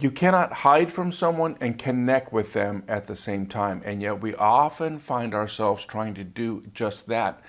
You cannot hide from someone and connect with them at the same time. And yet we often find ourselves trying to do just that.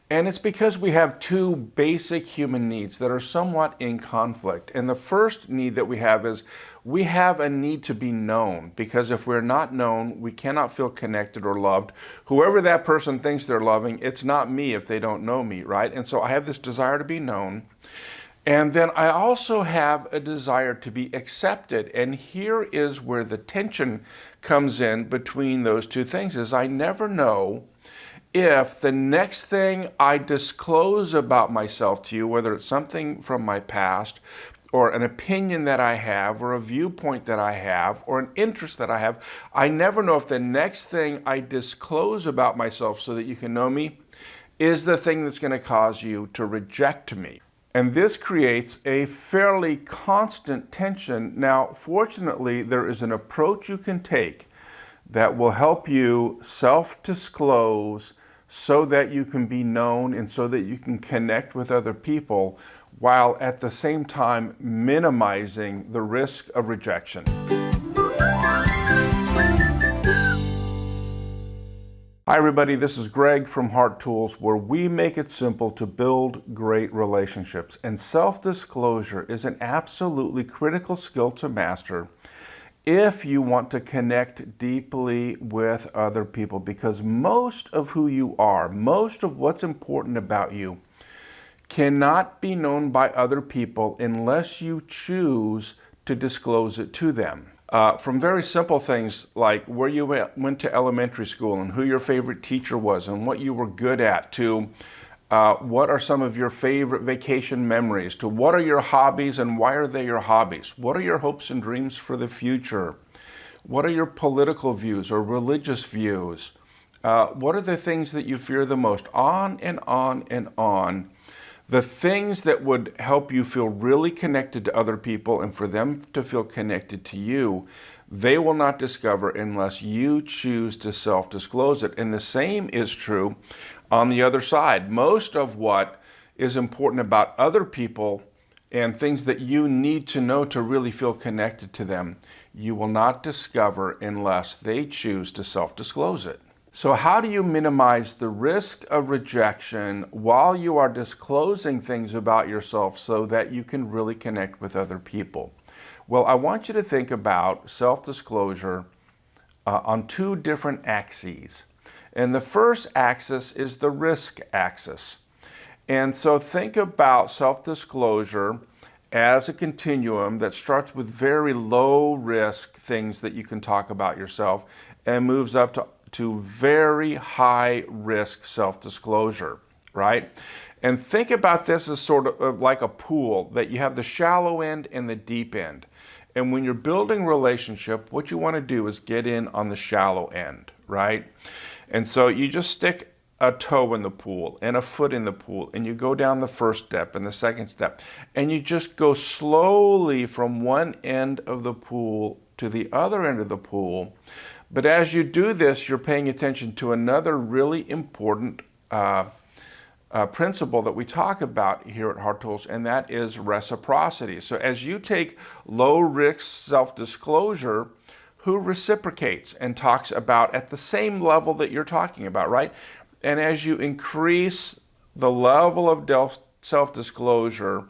And it's because we have two basic human needs that are somewhat in conflict. And the first need that we have is we have a need to be known, because if we're not known, we cannot feel connected or loved. Whoever that person thinks they're loving, it's not me if they don't know me, right? And so I have this desire to be known. And then I also have a desire to be accepted. And here is where the tension comes in between those two things, is I never know if the next thing I disclose about myself to you, whether it's something from my past or an opinion that I have or a viewpoint that I have or an interest that I have, I never know if the next thing I disclose about myself so that you can know me is the thing that's going to cause you to reject me. And this creates a fairly constant tension. Now, fortunately, there is an approach you can take that will help you self-disclose so that you can be known and so that you can connect with other people, while at the same time minimizing the risk of rejection. Hi everybody, this is Greg from Heart Tools, where we make it simple to build great relationships. And self-disclosure is an absolutely critical skill to master if you want to connect deeply with other people, because most of who you are, most of what's important about you, cannot be known by other people unless you choose to disclose it to them. From very simple things like where you went to elementary school and who your favorite teacher was and what you were good at, to what are some of your favorite vacation memories, to what are your hobbies and why are they your hobbies? What are your hopes and dreams for the future? What are your political views or religious views? What are the things that you fear the most? On and on and on. The things that would help you feel really connected to other people and for them to feel connected to you, they will not discover unless you choose to self-disclose it. And the same is true on the other side. Most of what is important about other people and things that you need to know to really feel connected to them, you will not discover unless they choose to self-disclose it. So how do you minimize the risk of rejection while you are disclosing things about yourself so that you can really connect with other people? Well, I want you to think about self-disclosure on two different axes. And the first axis is the risk axis. And so think about self-disclosure as a continuum that starts with very low risk things that you can talk about yourself and moves up to very high risk self-disclosure, right? And think about this as sort of like a pool, that you have the shallow end and the deep end. And when you're building relationship, what you want to do is get in on the shallow end, right? And so you just stick a toe in the pool and a foot in the pool, and you go down the first step and the second step, and you just go slowly from one end of the pool to the other end of the pool. But as you do this, you're paying attention to another really important principle that we talk about here at Heart Tools, and that is reciprocity. So as you take low risk self-disclosure, who reciprocates and talks about at the same level that you're talking about, right? And as you increase the level of self-disclosure,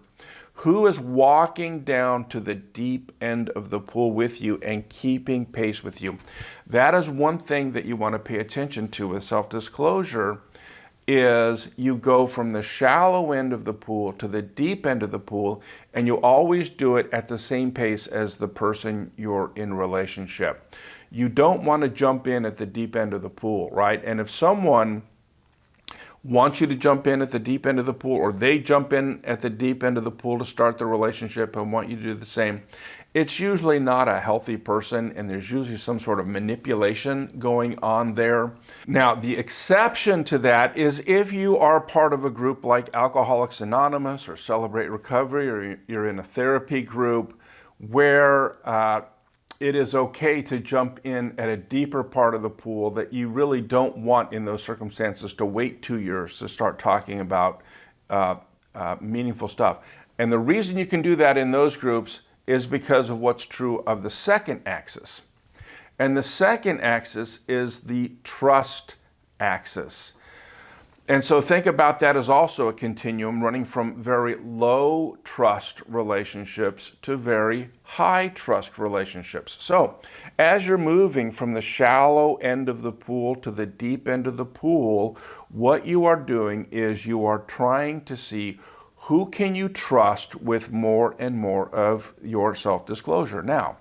who is walking down to the deep end of the pool with you and keeping pace with you? That is one thing that you want to pay attention to with self-disclosure, is you go from the shallow end of the pool to the deep end of the pool, and you always do it at the same pace as the person you're in relationship. You don't want to jump in at the deep end of the pool, right? And if someone wants you to jump in at the deep end of the pool, or they jump in at the deep end of the pool to start the relationship and want you to do the same, it's usually not a healthy person, and there's usually some sort of manipulation going on there. Now, the exception to that is if you are part of a group like Alcoholics Anonymous or Celebrate Recovery, or you're in a therapy group where it is okay to jump in at a deeper part of the pool, that you really don't want in those circumstances to wait 2 years to start talking about meaningful stuff. And the reason you can do that in those groups is because of what's true of the second axis. And the second axis is the trust axis. And so think about that as also a continuum running from very low trust relationships to very high trust relationships. So as you're moving from the shallow end of the pool to the deep end of the pool, what you are doing is you are trying to see who can you trust with more and more of your self-disclosure. Now,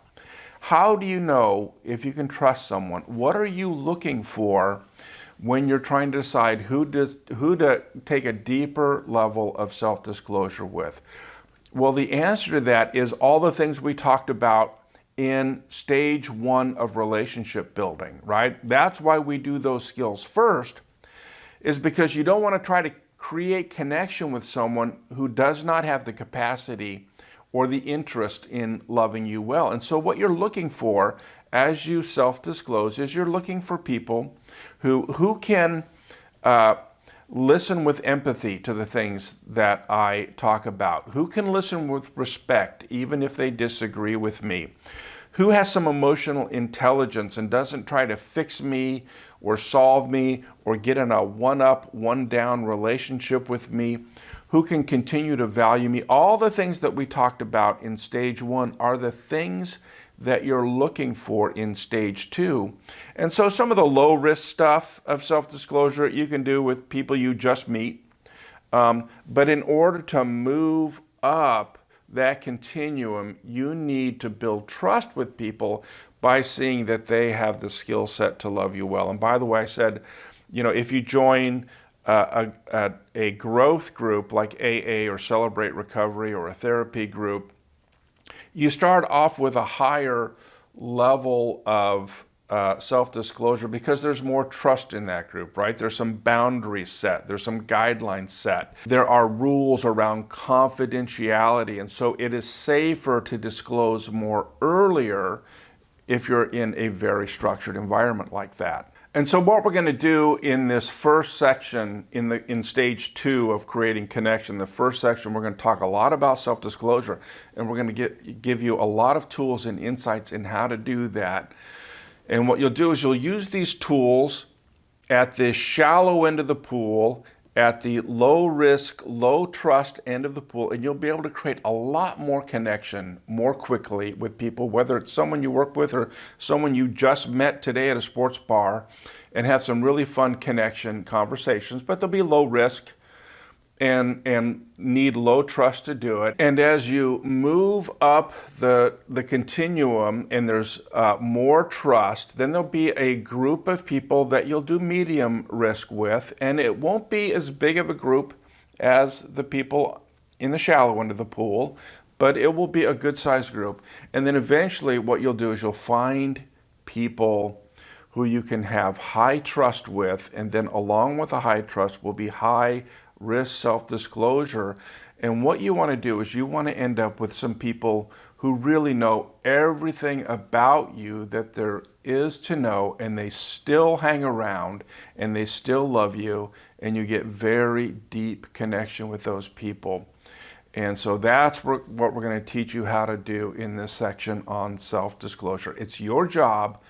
how do you know if you can trust someone? What are you looking for when you're trying to decide who to take a deeper level of self-disclosure with? Well, the answer to that is all the things we talked about in stage 1 of relationship building, right? That's why we do those skills first, is because you don't want to try to create connection with someone who does not have the capacity or the interest in loving you well. And so what you're looking for as you self-disclose is you're looking for people who can listen with empathy to the things that I talk about, who can listen with respect even if they disagree with me, who has some emotional intelligence and doesn't try to fix me or solve me or get in a one-up, one-down relationship with me, who can continue to value me. All the things that we talked about in stage 1 are the things that you're looking for in stage 2. And so some of the low-risk stuff of self-disclosure you can do with people you just meet. But in order to move up that continuum, you need to build trust with people by seeing that they have the skill set to love you well. And by the way, I said, if you join a growth group like AA or Celebrate Recovery or a therapy group, you start off with a higher level of self-disclosure because there's more trust in that group, right? There's some boundaries set, there's some guidelines set. There are rules around confidentiality, and so it is safer to disclose more earlier if you're in a very structured environment like that. And so what we're going to do in this first section, in stage 2 of creating connection, the first section, we're going to talk a lot about self-disclosure, and we're going to give you a lot of tools and insights in how to do that. And what you'll do is you'll use these tools at the shallow end of the pool, at the low risk, low trust end of the pool, and you'll be able to create a lot more connection more quickly with people, whether it's someone you work with or someone you just met today at a sports bar, and have some really fun connection conversations, but they'll be low risk and need low trust to do it. And as you move up the continuum and there's more trust, then there'll be a group of people that you'll do medium risk with, and it won't be as big of a group as the people in the shallow end of the pool, but it will be a good sized group. And then eventually what you'll do is you'll find people who you can have high trust with, and then along with the high trust will be high risk self-disclosure. And what you want to do is you want to end up with some people who really know everything about you that there is to know, and they still hang around and they still love you, and you get very deep connection with those people. And so that's what we're going to teach you how to do in this section on self-disclosure. It's your job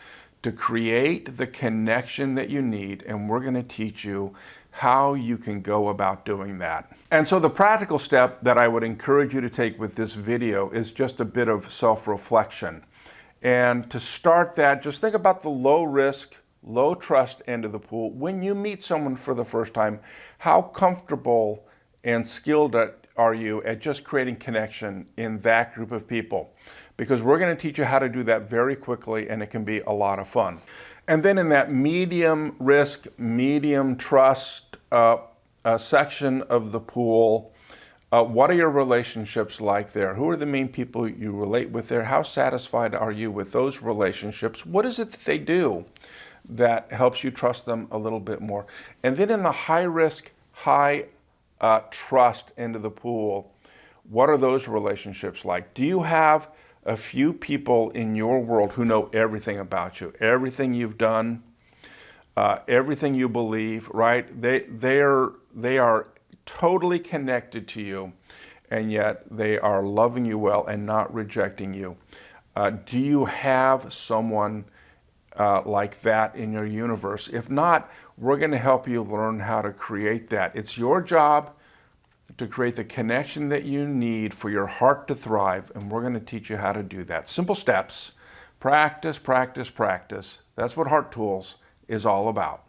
to create the connection that you need, and we're going to teach you how you can go about doing that. And so the practical step that I would encourage you to take with this video is just a bit of self-reflection. And to start that, just think about the low risk, low trust end of the pool. When you meet someone for the first time, how comfortable and skilled are you at just creating connection in that group of people? Because we're going to teach you how to do that very quickly, and it can be a lot of fun. And then in that medium risk, medium trust section of the pool, what are your relationships like there? Who are the main people you relate with there? How satisfied are you with those relationships? What is it that they do that helps you trust them a little bit more? And then in the high risk, high trust end of the pool, what are those relationships like? Do you have a few people in your world who know everything about you, everything you've done, everything you believe, right? They are totally connected to you, and yet they are loving you well and not rejecting you. Do you have someone like that in your universe? If not, we're going to help you learn how to create that. It's your job to create the connection that you need for your heart to thrive, and we're going to teach you how to do that. Simple steps. Practice, practice, practice. That's what Heart Tools is all about.